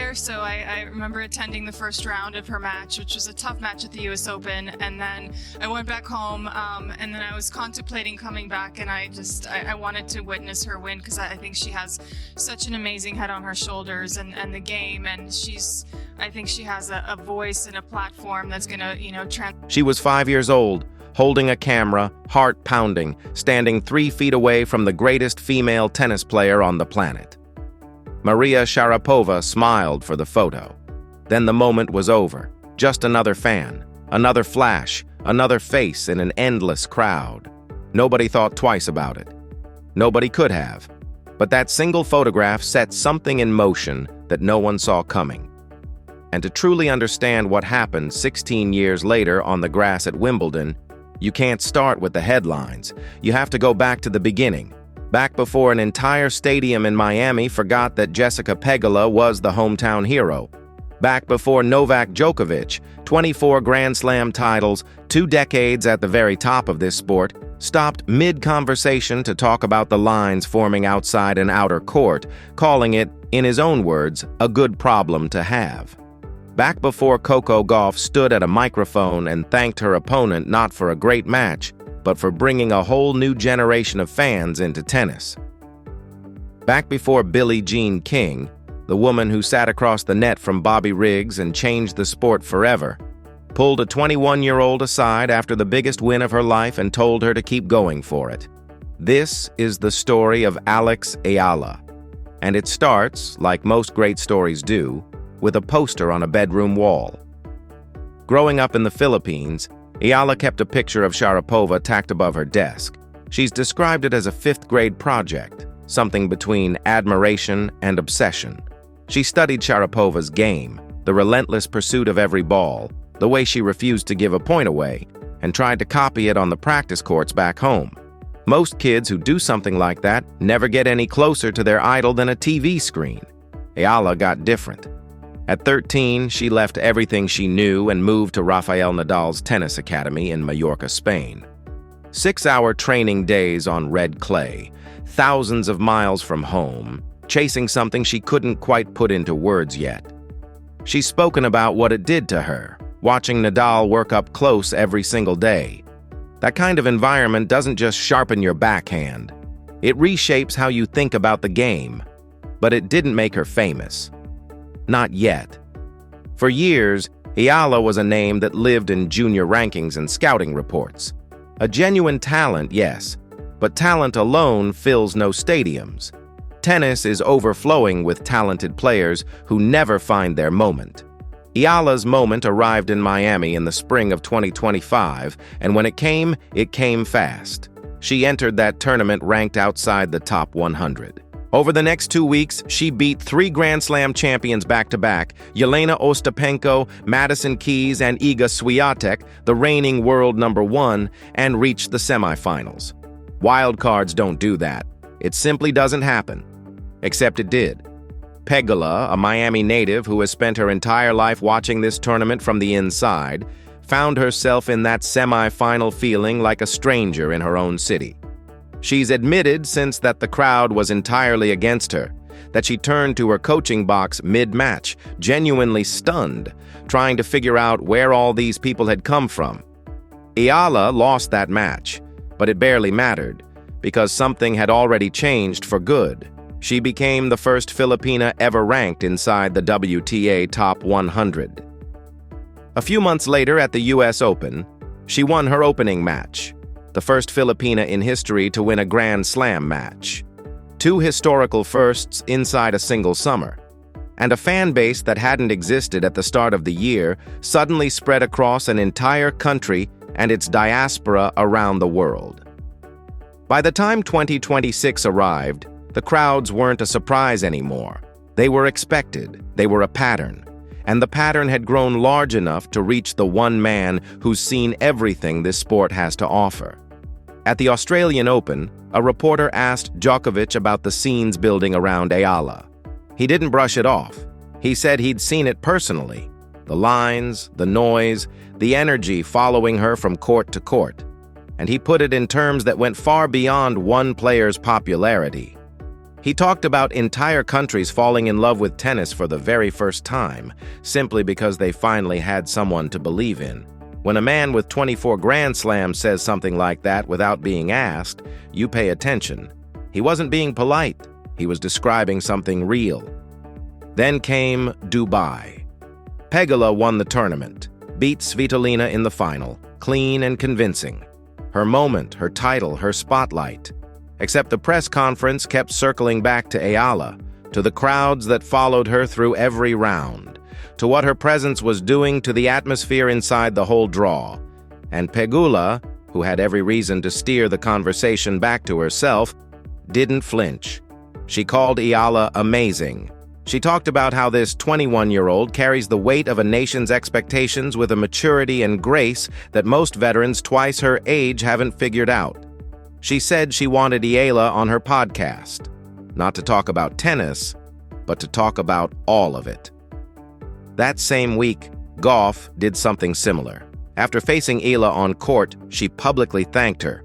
player, so I remember attending the first round of her match, which was a tough match at the US Open, and then I went back home, and then I was contemplating coming back, and I wanted to witness her win because I think she has such an amazing head on her shoulders and the game, and I think she has a voice and a platform that's gonna, She was 5 years old, holding a camera, heart pounding, standing 3 feet away from the greatest female tennis player on the planet. Maria Sharapova smiled for the photo. Then the moment was over. Just another fan, another flash, another face in an endless crowd. Nobody thought twice about it. Nobody could have. But that single photograph set something in motion that no one saw coming. And to truly understand what happened 16 years later on the grass at Wimbledon, you can't start with the headlines. You have to go back to the beginning. Back before an entire stadium in Miami forgot that Jessica Pegula was the hometown hero. Back before Novak Djokovic, 24 Grand Slam titles, 2 decades at the very top of this sport, stopped mid-conversation to talk about the lines forming outside an outer court, calling it, in his own words, a good problem to have. Back before Coco Gauff stood at a microphone and thanked her opponent not for a great match, but for bringing a whole new generation of fans into tennis. Back before Billie Jean King, the woman who sat across the net from Bobby Riggs and changed the sport forever, pulled a 21-year-old aside after the biggest win of her life and told her to keep going for it. This is the story of Alex Eala, and it starts, like most great stories do, with a poster on a bedroom wall. Growing up in the Philippines, Eala kept a picture of Sharapova tacked above her desk. She's described it as a 5th-grade project, something between admiration and obsession. She studied Sharapova's game, the relentless pursuit of every ball, the way she refused to give a point away, and tried to copy it on the practice courts back home. Most kids who do something like that never get any closer to their idol than a TV screen. Eala got different. At 13, she left everything she knew and moved to Rafael Nadal's tennis academy in Mallorca, Spain. 6-hour training days on red clay, thousands of miles from home, chasing something she couldn't quite put into words yet. She's spoken about what it did to her, watching Nadal work up close every single day. That kind of environment doesn't just sharpen your backhand. It reshapes how you think about the game. But it didn't make her famous. Not yet. For years, Eala was a name that lived in junior rankings and scouting reports. A genuine talent, yes, but talent alone fills no stadiums. Tennis is overflowing with talented players who never find their moment. Eala's moment arrived in Miami in the spring of 2025, and when it came fast. She entered that tournament ranked outside the top 100. Over the next 2 weeks, she beat 3 Grand Slam champions back-to-back, Jelena Ostapenko, Madison Keys, and Iga Swiatek, the reigning world #1, and reached the semifinals. Wildcards don't do that. It simply doesn't happen. Except it did. Pegula, a Miami native who has spent her entire life watching this tournament from the inside, found herself in that semi-final feeling like a stranger in her own city. She's admitted since that the crowd was entirely against her, that she turned to her coaching box mid-match, genuinely stunned, trying to figure out where all these people had come from. Eala lost that match, but it barely mattered, because something had already changed for good. She became the first Filipina ever ranked inside the WTA Top 100. A few months later at the US Open, she won her opening match, the first Filipina in history to win a Grand Slam match. 2 historical firsts inside a single summer. And a fan base that hadn't existed at the start of the year suddenly spread across an entire country and its diaspora around the world. By the time 2026 arrived, the crowds weren't a surprise anymore. They were expected, they were a pattern. And the pattern had grown large enough to reach the one man who's seen everything this sport has to offer. At the Australian Open, a reporter asked Djokovic about the scenes building around Eala. He didn't brush it off. He said he'd seen it personally. The lines, the noise, the energy following her from court to court. And he put it in terms that went far beyond one player's popularity. He talked about entire countries falling in love with tennis for the very first time, simply because they finally had someone to believe in. When a man with 24 Grand Slams says something like that without being asked, you pay attention. He wasn't being polite. He was describing something real. Then came Dubai. Pegula won the tournament, beat Svitolina in the final, clean and convincing. Her moment, her title, her spotlight. Except the press conference kept circling back to Eala, to the crowds that followed her through every round, to what her presence was doing to the atmosphere inside the whole draw. And Pegula, who had every reason to steer the conversation back to herself, didn't flinch. She called Eala amazing. She talked about how this 21-year-old carries the weight of a nation's expectations with a maturity and grace that most veterans twice her age haven't figured out. She said she wanted Eala on her podcast, not to talk about tennis, but to talk about all of it. That same week, Goff did something similar. After facing Eala on court, she publicly thanked her,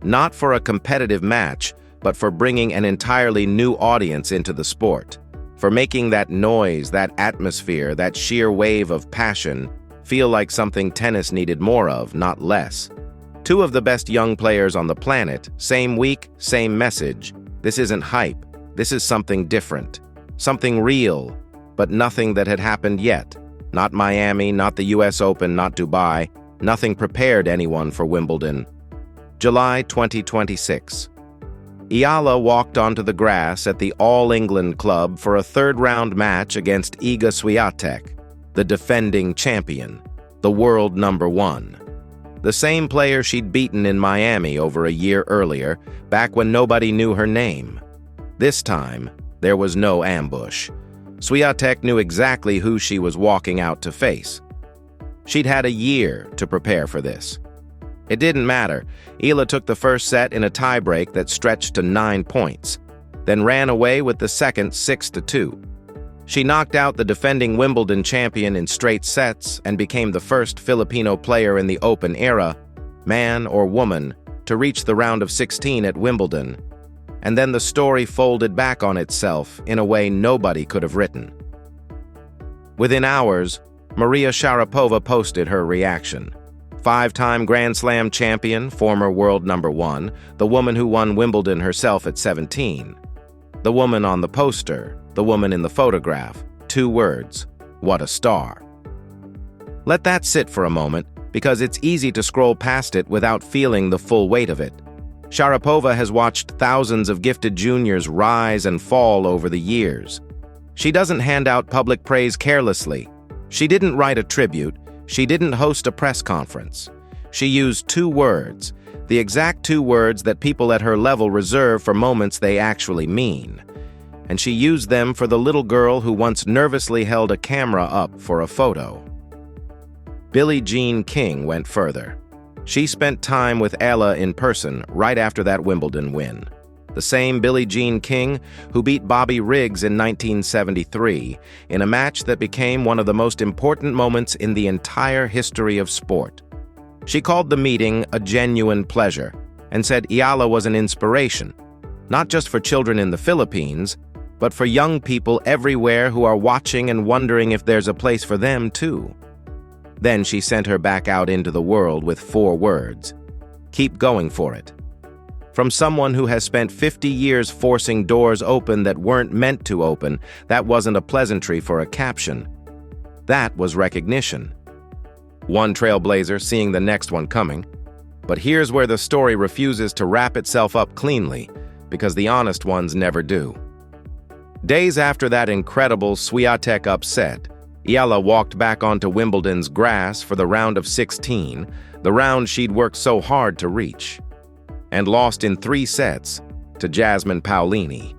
not for a competitive match, but for bringing an entirely new audience into the sport, for making that noise, that atmosphere, that sheer wave of passion feel like something tennis needed more of, not less. Two of the best young players on the planet, same week, same message. This isn't hype. This is something different. Something real, but nothing that had happened yet. Not Miami, not the US Open, not Dubai. Nothing prepared anyone for Wimbledon. July 2026. Eala walked onto the grass at the All England Club for a third-round match against Iga Swiatek, the defending champion, the world #1. The same player she'd beaten in Miami over a year earlier, back when nobody knew her name. This time, there was no ambush. Swiatek knew exactly who she was walking out to face. She'd had a year to prepare for this. It didn't matter. Eala took the first set in a tiebreak that stretched to 9 points, then ran away with the second 6-2. She knocked out the defending Wimbledon champion in straight sets and became the first Filipino player in the Open era, man or woman, to reach the round of 16 at Wimbledon. And then the story folded back on itself in a way nobody could have written. Within hours, Maria Sharapova posted her reaction. 5-time Grand Slam champion, former world #1, the woman who won Wimbledon herself at 17. The woman on the poster, the woman in the photograph. 2 words: what a star. Let that sit for a moment, because it's easy to scroll past it without feeling the full weight of it. Sharapova has watched thousands of gifted juniors rise and fall over the years. She doesn't hand out public praise carelessly. She didn't write a tribute. She didn't host a press conference. She used 2 words, the exact 2 words that people at her level reserve for moments they actually mean. And she used them for the little girl who once nervously held a camera up for a photo. Billie Jean King went further. She spent time with Eala in person right after that Wimbledon win. The same Billie Jean King who beat Bobby Riggs in 1973 in a match that became one of the most important moments in the entire history of sport. She called the meeting a genuine pleasure and said Eala was an inspiration, not just for children in the Philippines, but for young people everywhere who are watching and wondering if there's a place for them too. Then she sent her back out into the world with 4 words: keep going for it. From someone who has spent 50 years forcing doors open that weren't meant to open, that wasn't a pleasantry for a caption. That was recognition. One trailblazer seeing the next one coming. But here's where the story refuses to wrap itself up cleanly, because the honest ones never do. Days after that incredible Swiatek upset, Eala walked back onto Wimbledon's grass for the round of 16, the round she'd worked so hard to reach, and lost in 3 sets to Jasmine Paolini.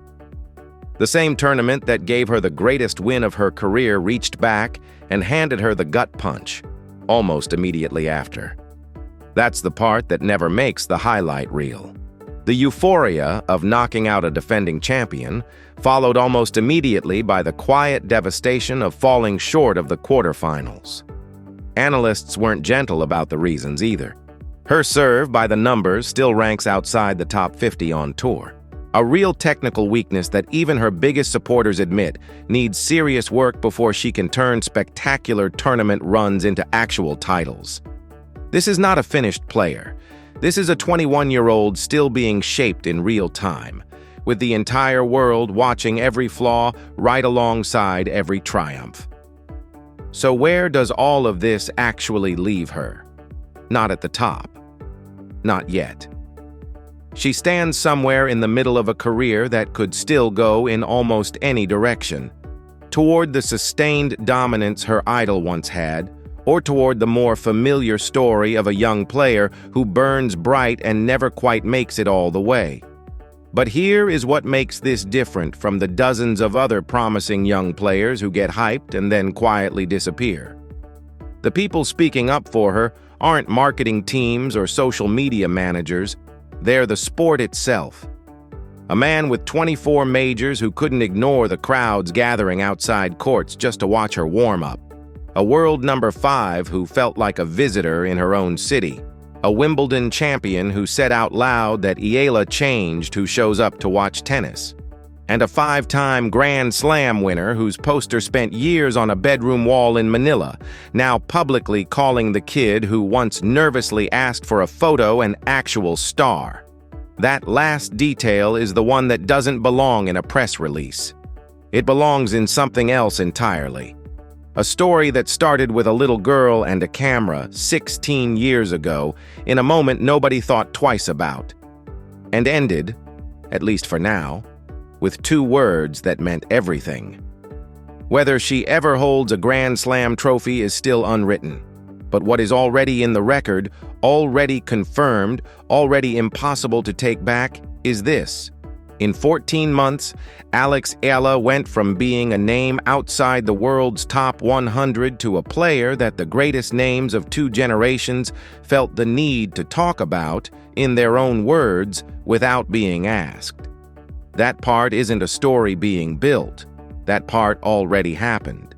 The same tournament that gave her the greatest win of her career reached back and handed her the gut punch, almost immediately after. That's the part that never makes the highlight reel. The euphoria of knocking out a defending champion followed almost immediately by the quiet devastation of falling short of the quarterfinals. Analysts weren't gentle about the reasons either. Her serve, by the numbers, still ranks outside the top 50 on tour. A real technical weakness that even her biggest supporters admit needs serious work before she can turn spectacular tournament runs into actual titles. This is not a finished player. This is a 21-year-old still being shaped in real time, with the entire world watching every flaw right alongside every triumph. So where does all of this actually leave her? Not at the top. Not yet. She stands somewhere in the middle of a career that could still go in almost any direction, toward the sustained dominance her idol once had, or toward the more familiar story of a young player who burns bright and never quite makes it all the way. But here is what makes this different from the dozens of other promising young players who get hyped and then quietly disappear. The people speaking up for her aren't marketing teams or social media managers, they're the sport itself. A man with 24 majors who couldn't ignore the crowds gathering outside courts just to watch her warm up. A world number 5 who felt like a visitor in her own city. A Wimbledon champion who said out loud that Eala changed who shows up to watch tennis. And a 5-time Grand Slam winner whose poster spent years on a bedroom wall in Manila, now publicly calling the kid who once nervously asked for a photo an actual star. That last detail is the one that doesn't belong in a press release. It belongs in something else entirely. A story that started with a little girl and a camera 16 years ago, in a moment nobody thought twice about. And ended, at least for now, with 2 words that meant everything. Whether she ever holds a Grand Slam trophy is still unwritten. But what is already in the record, already confirmed, already impossible to take back, is this. In 14 months, Alex Eala went from being a name outside the world's top 100 to a player that the greatest names of 2 generations felt the need to talk about, in their own words, without being asked. That part isn't a story being built. That part already happened.